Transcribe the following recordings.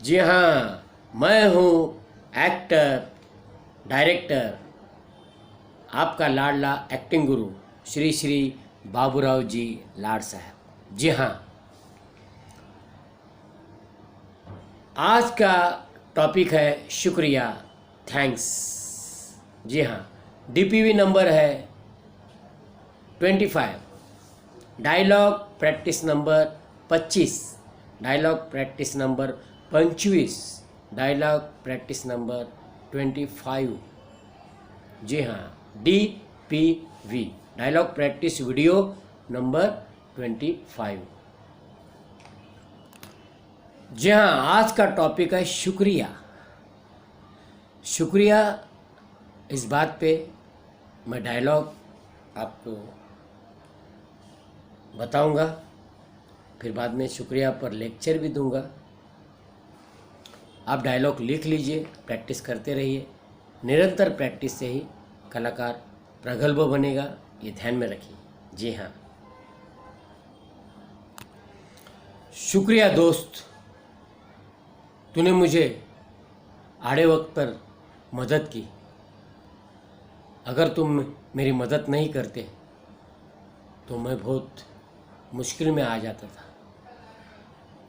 जी हाँ, मैं हूँ एक्टर, डायरेक्टर, आपका लाडला एक्टिंग गुरु श्री श्री बाबूराव जी लाड साहब। जी हाँ, आज का टॉपिक है शुक्रिया, थैंक्स। जी हाँ, डीपीवी नंबर है 25, dialogue practice number 25, dialogue practice number 25, dialogue practice number 25। जी हाँ, DPV, dialogue practice video number 25। जी हाँ, आज का टॉपिक है शुक्रिया। शुक्रिया, इस बात पे मैं डायलॉग आपको बताऊंगा, फिर बाद में शुक्रिया पर लेक्चर भी दूंगा। आप डायलॉग लिख लीजिए, प्रैक्टिस करते रहिए। निरंतर प्रैक्टिस से ही कलाकार प्रगल्भ बनेगा, ये ध्यान में रखिए। जी हाँ, शुक्रिया दोस्त, तूने मुझे आड़े वक्त पर मदद की। अगर तुम मेरी मदद नहीं करते तो मैं बहुत मुश्किल में आ जाता था,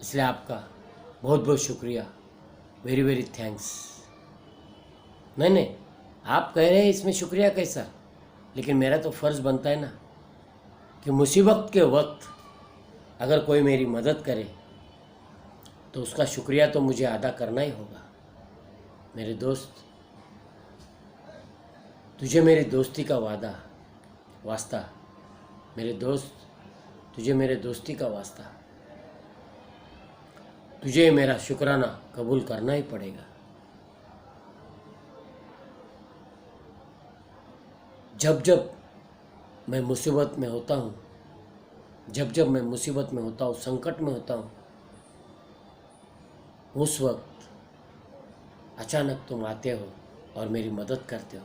इसलिए आपका बहुत बहुत शुक्रिया, वेरी वेरी थैंक्स। नहीं, आप कह रहे हैं इसमें शुक्रिया कैसा, लेकिन मेरा तो फ़र्ज़ बनता है ना कि मुसीबत के वक्त अगर कोई मेरी मदद करे तो उसका शुक्रिया तो मुझे अदा करना ही होगा। मेरे दोस्त, तुझे मेरी दोस्ती का वास्ता, मेरे दोस्त, तुझे मेरे दोस्ती का वास्ता, तुझे मेरा शुक्राना कबूल करना ही पड़ेगा। जब जब मैं मुसीबत में होता हूँ, जब जब मैं मुसीबत में होता हूँ, संकट में होता हूँ, उस वक्त अचानक तुम आते हो और मेरी मदद करते हो,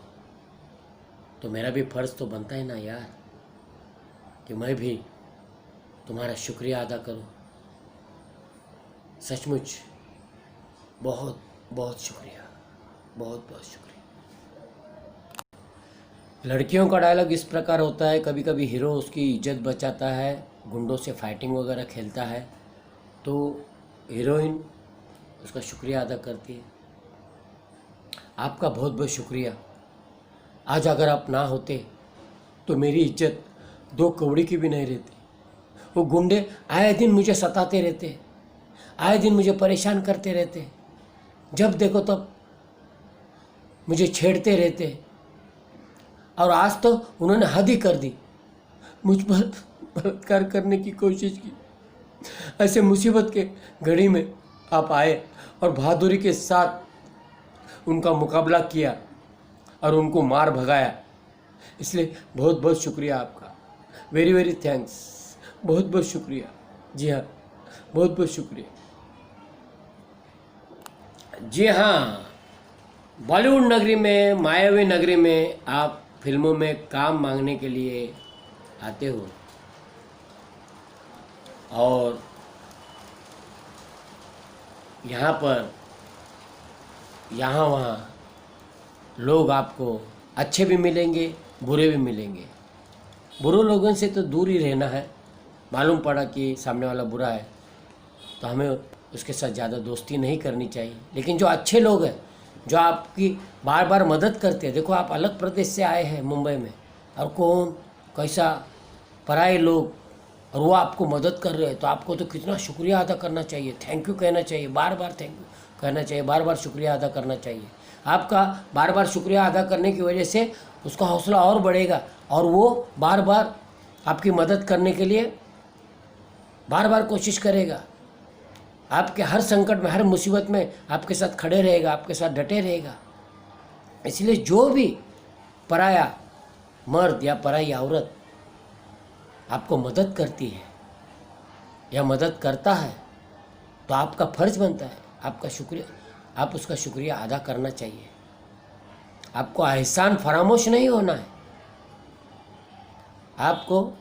तो मेरा भी फ़र्ज़ तो बनता है ना यार कि मैं भी तुम्हारा शुक्रिया अदा करूं। सचमुच बहुत बहुत शुक्रिया, बहुत बहुत शुक्रिया। लड़कियों का डायलॉग इस प्रकार होता है, कभी कभी हीरो उसकी इज्जत बचाता है, गुंडों से फाइटिंग वगैरह खेलता है, तो हीरोइन उसका शुक्रिया अदा करती है। आपका बहुत बहुत शुक्रिया। आज अगर आप ना होते तो मेरी इज्जत 2 कौड़ी की भी नहीं रहती। वो गुंडे आए दिन मुझे सताते रहते, आए दिन मुझे परेशान करते रहते, जब देखो तब मुझे छेड़ते रहते, और आज तो उन्होंने हद ही कर दी, मुझ पर बलात्कार करने की कोशिश की। ऐसे मुसीबत के घड़ी में आप आए और बहादुरी के साथ उनका मुकाबला किया और उनको मार भगाया, इसलिए बहुत बहुत शुक्रिया आपका, वेरी वेरी थैंक्स, बहुत बहुत शुक्रिया। जी हाँ, बहुत बहुत शुक्रिया। जी हाँ, बॉलीवुड नगरी में, मायावी नगरी में आप फिल्मों में काम मांगने के लिए आते हो और यहाँ पर यहाँ वहाँ लोग आपको अच्छे भी मिलेंगे, बुरे भी मिलेंगे। बुरे लोगों से तो दूर ही रहना है। मालूम पड़ा कि सामने वाला बुरा है तो हमें उसके साथ ज़्यादा दोस्ती नहीं करनी चाहिए। लेकिन जो अच्छे लोग हैं, जो आपकी बार बार मदद करते हैं, देखो आप अलग प्रदेश से आए हैं मुंबई में, और कौन कैसा पराए लोग, और वो आपको मदद कर रहे हैं, तो आपको तो कितना शुक्रिया अदा करना चाहिए, थैंक यू कहना चाहिए, बार बार थैंक यू कहना चाहिए, बार बार शुक्रिया अदा करना चाहिए। आपका बार बार शुक्रिया अदा करने की वजह से उसका हौसला और बढ़ेगा, और वो बार बार आपकी मदद करने के लिए बार बार कोशिश करेगा। आपके हर संकट में, हर मुसीबत में आपके साथ खड़े रहेगा, आपके साथ डटे रहेगा। इसलिए जो भी पराया मर्द या पराई औरत आपको मदद करती है या मदद करता है, तो आपका फ़र्ज़ बनता है आपका शुक्रिया, आप उसका शुक्रिया अदा करना चाहिए। आपको एहसान फरामोश नहीं होना है, आपको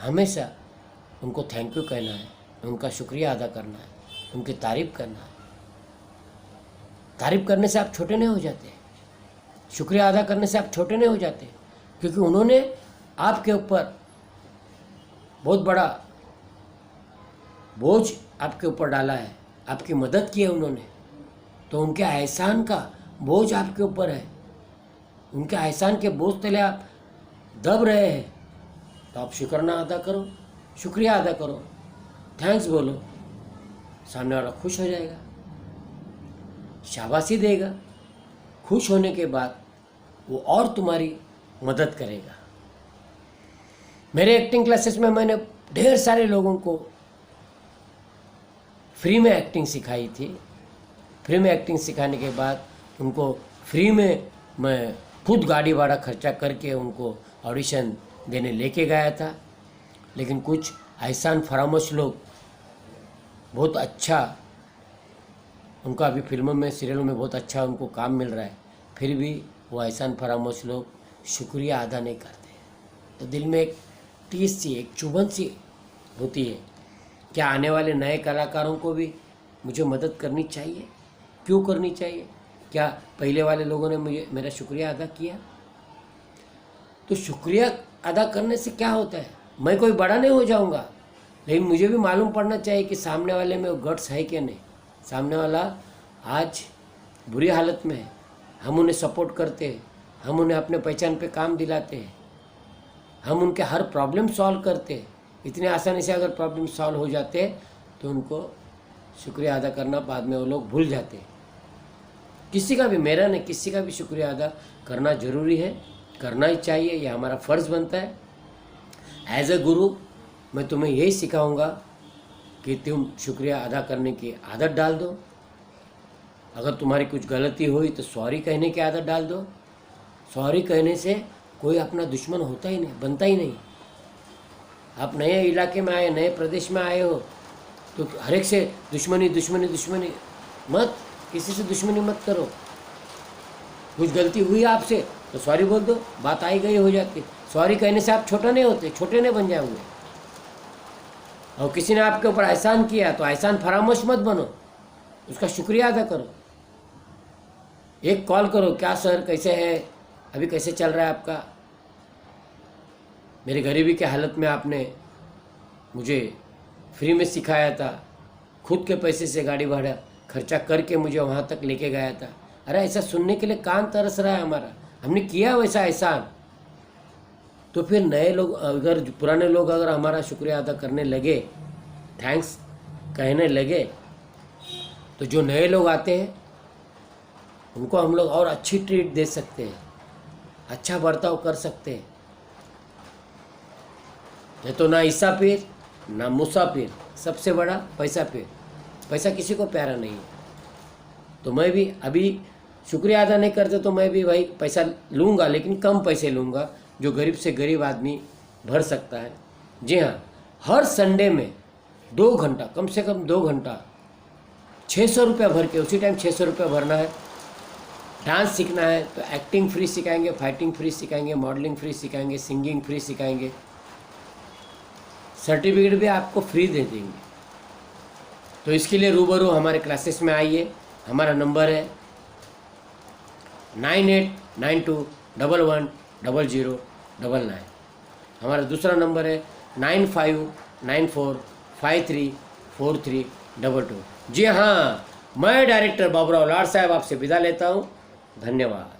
हमेशा उनको थैंक यू कहना है, उनका शुक्रिया अदा करना है, उनकी तारीफ़ करना है। तारीफ करने से आप छोटे नहीं हो जाते, शुक्रिया अदा करने से आप छोटे नहीं हो जाते, क्योंकि उन्होंने आपके ऊपर बहुत बड़ा बोझ आपके ऊपर डाला है, आपकी मदद की है उन्होंने, तो उनके एहसान का बोझ आपके ऊपर है, उनके एहसान के बोझ तले आप दब रहे हैं, तो आप शुक्राना अदा करो, शुक्रिया अदा करो, थैंक्स बोलो, सामने वाला खुश हो जाएगा, शाबाशी देगा। खुश होने के बाद वो और तुम्हारी मदद करेगा। मेरे एक्टिंग क्लासेस में मैंने ढेर सारे लोगों को फ्री में एक्टिंग सिखाई थी। फ्री में एक्टिंग सिखाने के बाद उनको फ्री में मैं खुद गाड़ी भाड़ा खर्चा करके उनको ऑडिशन देने लेके गया था। लेकिन कुछ एहसान फरामोश लोग बहुत अच्छा, उनका अभी फिल्मों में सीरियलों में बहुत अच्छा उनको काम मिल रहा है, फिर भी वो एहसान फरामोश लोग शुक्रिया अदा नहीं करते। तो दिल में एक टीस सी, एक चुभन सी होती है, क्या आने वाले नए कलाकारों को भी मुझे मदद करनी चाहिए? क्यों करनी चाहिए? क्या पहले वाले लोगों ने मुझे मेरा शुक्रिया अदा किया? तो शुक्रिया अदा करने से क्या होता है? मैं कोई बड़ा नहीं हो जाऊंगा, लेकिन मुझे भी मालूम पड़ना चाहिए कि सामने वाले में वो गट्स है कि नहीं। सामने वाला आज बुरी हालत में है, हम उन्हें सपोर्ट करते हैं, हम उन्हें अपने पहचान पे काम दिलाते हैं, हम उनके हर प्रॉब्लम सॉल्व करते हैं। इतने आसानी से अगर प्रॉब्लम सॉल्व हो जाते हैं तो उनको शुक्रिया अदा करना बाद में वो लोग भूल जाते हैं। किसी का भी, मेरा नहीं, किसी का भी शुक्रिया अदा करना ज़रूरी है, करना ही चाहिए, ये हमारा फ़र्ज़ बनता है। एज ए गुरु मैं तुम्हें यही सिखाऊंगा कि तुम शुक्रिया अदा करने की आदत डाल दो। अगर तुम्हारी कुछ गलती हुई तो सॉरी कहने की आदत डाल दो। सॉरी कहने से कोई अपना दुश्मन होता ही नहीं, बनता ही नहीं। आप नए इलाके में आए, नए प्रदेश में आए हो तो हर एक से दुश्मनी दुश्मनी दुश्मनी मत, किसी से दुश्मनी मत करो। कुछ गलती हुई आपसे तो सॉरी बोल दो, बात आई गई हो जाती। सॉरी कहने से आप छोटा नहीं होते, छोटे नहीं बन जाओगे। और किसी ने आपके ऊपर एहसान किया तो एहसान फरामोश मत बनो, उसका शुक्रिया अदा करो। एक कॉल करो, क्या सर कैसे है, अभी कैसे चल रहा है आपका, मेरी गरीबी के हालत में आपने मुझे फ्री में सिखाया था, खुद के पैसे से गाड़ी भाड़ा खर्चा करके मुझे वहाँ तक लेके गया था। अरे ऐसा सुनने के लिए कान तरस रहा है हमारा, हमने किया वैसा एहसान। तो फिर नए लोग, अगर पुराने लोग अगर हमारा शुक्रिया अदा करने लगे, थैंक्स कहने लगे, तो जो नए लोग आते हैं उनको हम लोग और अच्छी ट्रीट दे सकते हैं, अच्छा बर्ताव कर सकते हैं। ये तो ना ईसा पीर ना मूसा पीर, सबसे बड़ा पैसा पीर। पैसा किसी को प्यारा नहीं है। तो मैं भी अभी शुक्रिया अदा नहीं करते तो मैं भी भाई पैसा लूँगा, लेकिन कम पैसे लूँगा जो गरीब से गरीब आदमी भर सकता है। जी हाँ, हर संडे में 2 घंटा, कम से कम 2 घंटा 600 रुपया भर के, उसी टाइम 600 रुपया भरना है। डांस सीखना है तो एक्टिंग फ्री सिखाएंगे, फाइटिंग फ्री सिखाएंगे, मॉडलिंग फ्री सिखाएंगे, सिंगिंग फ्री सिखाएंगे, सर्टिफिकेट भी आपको फ्री दे देंगे। तो इसके लिए रूबरू हमारे क्लासेस में आइए। हमारा नंबर है 9892110099। हमारा दूसरा नंबर है 9594534322। जी हाँ, मैं डायरेक्टर बाबूराव लाड साहब आपसे विदा लेता हूँ। धन्यवाद।